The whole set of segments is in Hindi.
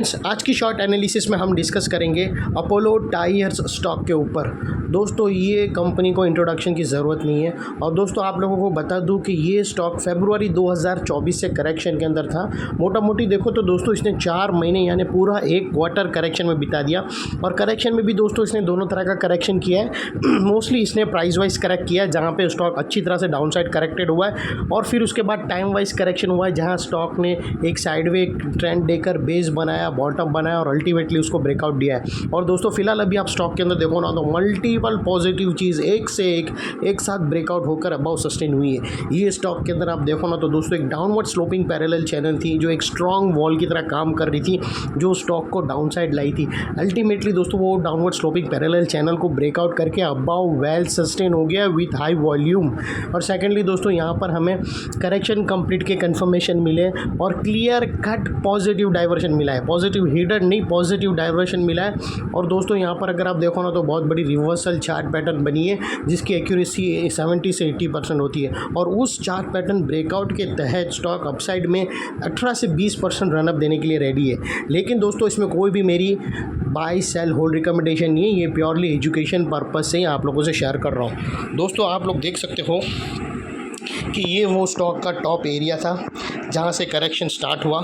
आज की शॉर्ट एनालिसिस में हम डिस्कस करेंगे अपोलो टायर्स स्टॉक के ऊपर। दोस्तों ये कंपनी को इंट्रोडक्शन की ज़रूरत नहीं है और दोस्तों आप लोगों को बता दूं कि ये स्टॉक फरवरी 2024 से करेक्शन के अंदर था। मोटा मोटी देखो तो दोस्तों इसने 4 महीने यानी पूरा एक क्वार्टर करेक्शन में बिता दिया और करेक्शन में भी दोस्तों इसने दोनों तरह का करेक्शन किया है। मोस्टली इसने प्राइस वाइज करेक्ट किया है जहाँ पे स्टॉक अच्छी तरह से डाउन साइड करेक्टेड हुआ है और फिर उसके बाद टाइम वाइज करेक्शन हुआ है जहाँ स्टॉक ने एक साइडवे ट्रेंड देकर बेस बनाया, बॉटम बनाया और अल्टीमेटली उसको ब्रेकआउट दिया है। और दोस्तों फिलहाल अभी आप स्टॉक के अंदर देखो ना तो मल्टीपल पॉजिटिव चीज़ एक से एक साथ ब्रेकआउट होकर अबाउ सस्टेन हुई है। ये स्टॉक के अंदर आप देखो ना तो दोस्तों एक डाउनवर्ड स्लोपिंग पैरेलल चैनल थी जो एक स्ट्रॉन्ग वॉल की तरह काम कर रही थी जो स्टॉक को डाउन साइड लाई थी। अल्टीमेटली दोस्तों वो डाउनवर्ड स्लोपिंग पैरेलल चैनल को ब्रेकआउट करके अबाउ वेल सस्टेन हो गया विथ हाई वॉल्यूम। और सेकेंडली दोस्तों यहाँ पर हमें करेक्शन कंप्लीट के कन्फर्मेशन मिले और क्लियर कट पॉजिटिव डाइवर्शन मिला है, पॉजिटिव हिडन नहीं पॉजिटिव डाइवर्शन मिला है। और दोस्तों यहाँ पर अगर आप देखो ना तो बहुत बड़ी रिवर्सल चार्ट पैटर्न बनी है जिसकी एक्यूरेसी 70 से 80% होती है और उस चार्ट पैटर्न ब्रेकआउट के तहत स्टॉक अपसाइड में 18 से 20% रनअप देने के लिए रेडी है। लेकिन दोस्तों इसमें कोई भी मेरी बाय सेल होल्ड रिकमेंडेशन नहीं है, ये प्योरली एजुकेशन पर्पज़ से ही आप लोगों से शेयर कर रहा हूँ। दोस्तों आप लोग देख सकते हो कि ये वो स्टॉक का टॉप एरिया था जहाँ से करेक्शन स्टार्ट हुआ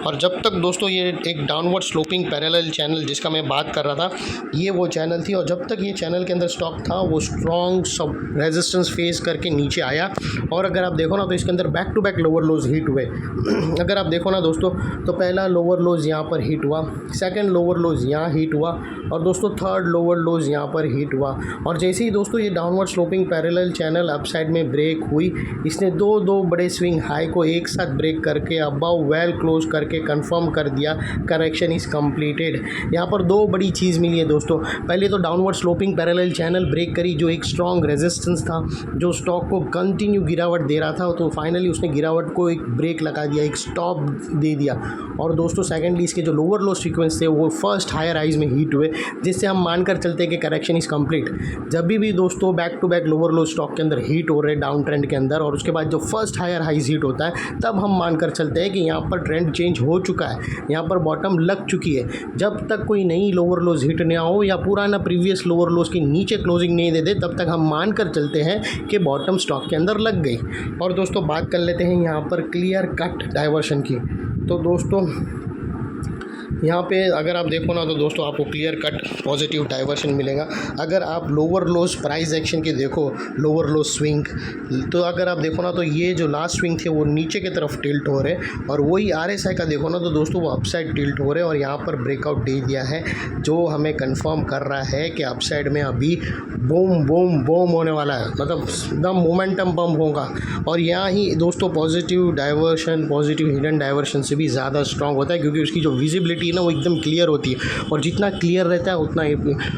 और जब तक दोस्तों ये एक डाउनवर्ड स्लोपिंग पैरेलल चैनल जिसका मैं बात कर रहा था ये वो चैनल थी और जब तक ये चैनल के अंदर स्टॉक था वो स्ट्रॉन्ग सब रेजिस्टेंस फेस करके नीचे आया। और अगर आप देखो ना तो इसके अंदर back to back lower lows hit हुए। अगर आप देखो ना दोस्तों तो पहला लोअर लोज यहाँ पर हिट हुआ, सेकेंड लोअर लोज यहाँ हिट हुआ और दोस्तों थर्ड लोअर लोज यहाँ पर हिट हुआ। और जैसे ही दोस्तों ये downward sloping parallel channel upside में ब्रेक हुई इसने दो बड़े स्विंग हाई को एक साथ ब्रेक करके अबाउ वेल क्लोज करके कंफर्म कर दिया करेक्शन इज़ कंप्लीटेड। यहाँ पर दो बड़ी चीज़ मिली है दोस्तों। पहले तो downward sloping parallel channel break करी जो एक स्ट्रॉन्ग रेजिस्टेंस था जो स्टॉक को कंटिन्यू गिरावट दे रहा था, तो फाइनली उसने गिरावट को एक ब्रेक लगा दिया, एक स्टॉप दे दिया। और दोस्तों सेकेंडली इसके जो लोअर लो सीक्वेंस थे वो फर्स्ट हायर हाइज में हीट हुए जिससे हम मानकर चलते हैं कि करेक्शन इज़ कंप्लीट। जब भी दोस्तों back to back lower low stock के अंदर हीट हो रहे डाउन ट्रेंड के अंदर और उसके बाद जो फर्स्ट हायर हाइज हीट होता है तब हम मानकर चलते हैं कि यहाँ पर ट्रेंड चेंज हो चुका है, यहाँ पर बॉटम लग चुकी है। जब तक कोई नई लोअर लोज हिट ना हो या पुराना प्रीवियस लोअर लोज के नीचे क्लोजिंग नहीं दे दे तब तक हम मानकर चलते हैं कि बॉटम स्टॉक के अंदर लग गई। और दोस्तों बात कर लेते हैं यहाँ पर क्लियर कट डाइवर्शन की। तो दोस्तों यहाँ पे अगर आप देखो ना तो दोस्तों आपको क्लियर कट पॉजिटिव डाइवर्शन मिलेगा। अगर आप लोअर लोज प्राइस एक्शन के देखो लोअर लो स्विंग तो अगर आप देखो ना तो ये जो लास्ट स्विंग थे वो नीचे की तरफ टिल्ट हो रहे और वही RSI का देखो ना तो दोस्तों वो अपसाइड टिल्ट हो रहे और यहाँ पर ब्रेकआउट दे दिया है जो हमें कंफर्म कर रहा है कि अपसाइड में अभी बूम बूम बूम होने वाला है, मतलब एकदम मोमेंटम बम होगा। और यहाँ ही दोस्तों positive diversion positive hidden diversion से भी ज़्यादा स्ट्रॉन्ग होता है क्योंकि उसकी जो विजिबिलिटी ना वो एकदम क्लियर होती है और जितना क्लियर रहता है उतना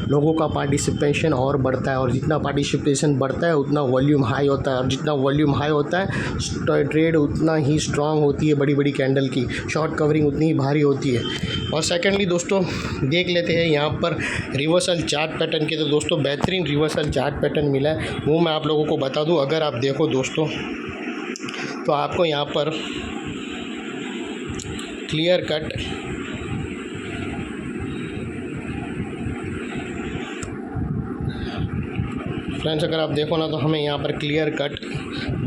लोगों का पार्टिसिपेशन और बढ़ता है और जितना पार्टिसिपेशन बढ़ता है उतना वॉल्यूम हाई होता है और जितना वॉल्यूम हाई होता है ट्रेड उतना ही स्ट्रांग होती है, बड़ी बड़ी कैंडल की शॉर्ट कवरिंग उतनी ही भारी होती है। और सेकेंडली दोस्तों देख लेते हैं यहाँ पर रिवर्सल चार्ट पैटर्न के। तो दोस्तों बेहतरीन रिवर्सल चार्ट पैटर्न मिला है वो मैं आप लोगों को बता दूँ। अगर आप देखो दोस्तों तो आपको यहाँ पर क्लियर कट फ्रेंड्स अगर आप देखो ना तो हमें यहाँ पर क्लियर कट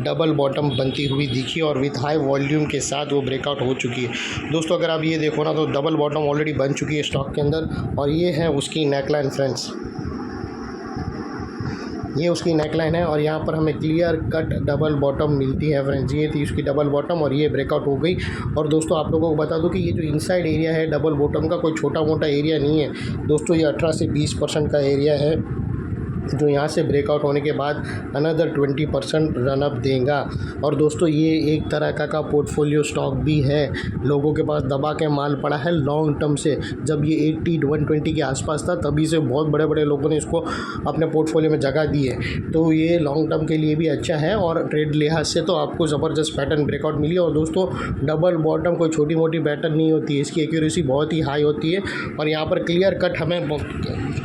डबल बॉटम बनती हुई दिखी और विथ हाई वॉल्यूम के साथ वो ब्रेकआउट हो चुकी है। दोस्तों अगर आप ये देखो ना तो डबल बॉटम ऑलरेडी बन चुकी है स्टॉक के अंदर और ये है उसकी नेकलाइन फ्रेंड्स, ये उसकी नेकलाइन है और यहाँ पर हमें क्लियर कट डबल बॉटम मिलती है फ्रेंड्स। ये थी उसकी डबल बॉटम और ये ब्रेकआउट हो गई। और दोस्तों आप लोगों को बता दूं कि ये जो इनसाइड एरिया है डबल बॉटम का कोई छोटा मोटा एरिया नहीं है दोस्तों, ये 18 से 20% का एरिया है जो यहाँ से ब्रेकआउट होने के बाद अनदर 20% रनअप देगा। और दोस्तों ये एक तरह का पोर्टफोलियो स्टॉक भी है, लोगों के पास दबा के माल पड़ा है लॉन्ग टर्म से। जब ये 80-120 के आसपास था तभी से बहुत बड़े बड़े लोगों ने इसको अपने पोर्टफोलियो में जगह दी है, तो ये लॉन्ग टर्म के लिए भी अच्छा है और ट्रेड लिहाज से तो आपको ज़बरदस्त पैटर्न ब्रेकआउट मिली। और दोस्तों डबल बॉटम कोई छोटी मोटी पैटर्न नहीं होती है, इसकी एक्यूरेसी बहुत ही हाई होती है और यहाँ पर क्लियर कट हमें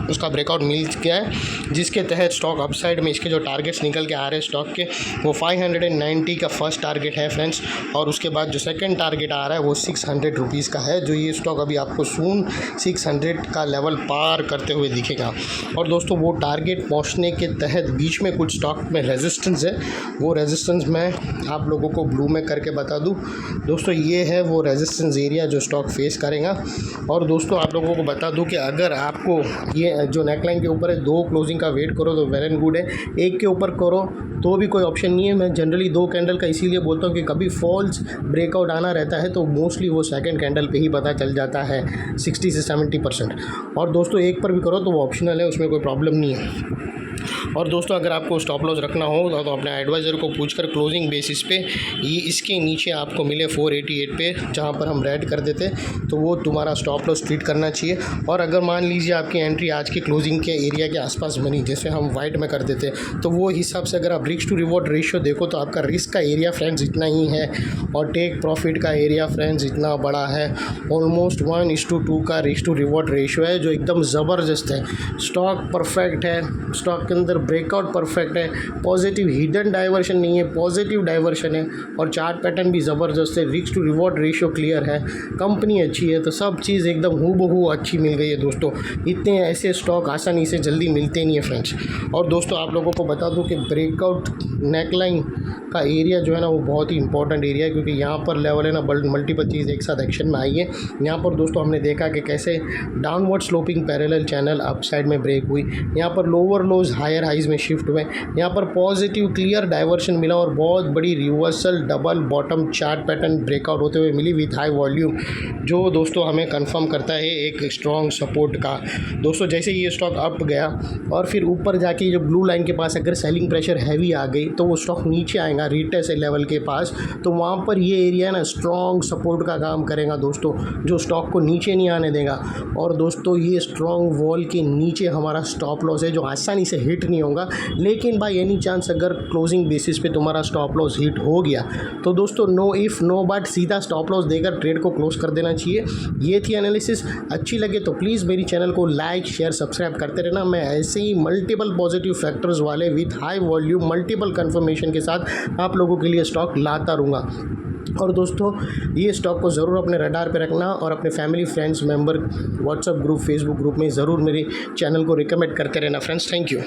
उसका ब्रेकआउट मिल गया है जिसके तहत स्टॉक अपसाइड में इसके जो टारगेट्स निकल के आ रहे हैं स्टॉक के वो 590 का फर्स्ट टारगेट है फ्रेंड्स, और उसके बाद जो सेकंड टारगेट आ रहा है वो 600 रुपीज़ का है, जो ये स्टॉक अभी आपको सून 600 का लेवल पार करते हुए दिखेगा। और दोस्तों वो टारगेट पहुंचने के तहत बीच में कुछ स्टॉक में रेजिस्टेंस है, वो रेजिस्टेंस मैं आप लोगों को ब्लू में करके बता दूं दोस्तों, ये है वो रेजिस्टेंस एरिया जो स्टॉक फेस करेगा। और दोस्तों आप लोगों को बता दूं कि अगर आपको ये जो नेकलाइन के ऊपर है 2 क्लोजिंग का वेट करो तो वेल एंड गुड है, एक के ऊपर करो तो भी कोई ऑप्शन नहीं है। मैं जनरली 2 कैंडल का इसीलिए बोलता हूँ कि कभी फॉल्स ब्रेकआउट आना रहता है तो मोस्टली वो सेकंड कैंडल पे ही पता चल जाता है 60 से 70%। और दोस्तों एक पर भी करो तो वो ऑप्शनल है, उसमें कोई प्रॉब्लम नहीं है। और दोस्तों अगर आपको स्टॉप लॉस रखना हो तो अपने एडवाइज़र को पूछकर क्लोजिंग बेसिस पे ये इसके नीचे आपको मिले 488 पे जहाँ पर हम रेड कर देते तो वो तुम्हारा स्टॉप लॉस ट्रीट करना चाहिए। और अगर मान लीजिए आपकी एंट्री आज की क्लोजिंग के एरिया के आसपास बनी जैसे हम वाइट में कर देते तो वो हिसाब से अगर आप रिस्क टू रिवॉर्ड रेशियो देखो तो आपका रिस्क का एरिया फ्रेंड्स इतना ही है और टेक प्रॉफिट का एरिया फ्रेंड्स इतना बड़ा है, ऑलमोस्ट 1:2 का रिस्क टू रिवॉर्ड रेशियो है जो एकदम ज़बरदस्त है। स्टॉक परफेक्ट है, स्टॉक के अंदर ब्रेकआउट परफेक्ट है, पॉजिटिव हिडन डाइवर्शन नहीं है, पॉजिटिव डाइवर्शन है, और चार्ट पैटर्न भी ज़बरदस्त है, risk to reward ratio clear है, कंपनी अच्छी है, तो सब चीज़ एकदम हूबहू अच्छी मिल गई है दोस्तों। इतने ऐसे स्टॉक आसानी से जल्दी मिलते नहीं है फ्रेंड्स। और दोस्तों आप लोगों को बता दूं कि ब्रेकआउट नेकलाइन का एरिया जो है ना वो बहुत ही इंपॉर्टेंट एरिया है, क्योंकि यहाँ पर लेवल है ना मल्टीपल चीज़ एक साथ एक्शन में आई है। यहाँ पर दोस्तों हमने देखा कि कैसे downward sloping parallel channel upside में ब्रेक हुई, यहाँ पर लोअर लोज हायर हाइज में शिफ्ट हुए, यहाँ पर पॉजिटिव क्लियर डाइवर्शन मिला और बहुत बड़ी reversal double bottom chart pattern breakout होते हुए मिली विथ हाई वॉल्यूम, जो दोस्तों हमें कंफर्म करता है एक स्ट्रॉन्ग सपोर्ट का। दोस्तों जैसे ये स्टॉक अप गया और फिर ऊपर जाके जो ब्लू लाइन के पास अगर सेलिंग प्रेशर हैवी आ गई तो वो स्टॉक नीचे आएगा रिटेस्ट लेवल के पास, तो वहाँ पर ये एरिया ना स्ट्रॉन्ग सपोर्ट का काम करेगा दोस्तों, जो स्टॉक को नीचे नहीं आने देगा। और दोस्तों ये स्ट्रॉन्ग वॉल के नीचे हमारा स्टॉप लॉस है जो आसानी से हिट नहीं होगा, लेकिन बाय एनी चांस अगर क्लोजिंग बेसिस पे तुम्हारा स्टॉप लॉस हिट हो गया तो दोस्तों नो इफ़ नो बट सीधा स्टॉप लॉस देकर ट्रेड को क्लोज कर देना चाहिए। ये थी एनालिसिस, अच्छी लगे तो प्लीज़ मेरी चैनल को लाइक शेयर सब्सक्राइब करते रहना। मैं ऐसे ही मल्टीपल पॉजिटिव फैक्टर्स वाले with high volume multiple confirmation के साथ आप लोगों के लिए स्टॉक लाता रहूँगा। और दोस्तों ये स्टॉक को ज़रूर अपने रडार पे रखना और अपने family friends member WhatsApp group Facebook group में ज़रूर मेरे चैनल को रिकमेंड करते रहना फ्रेंड्स। Thank you.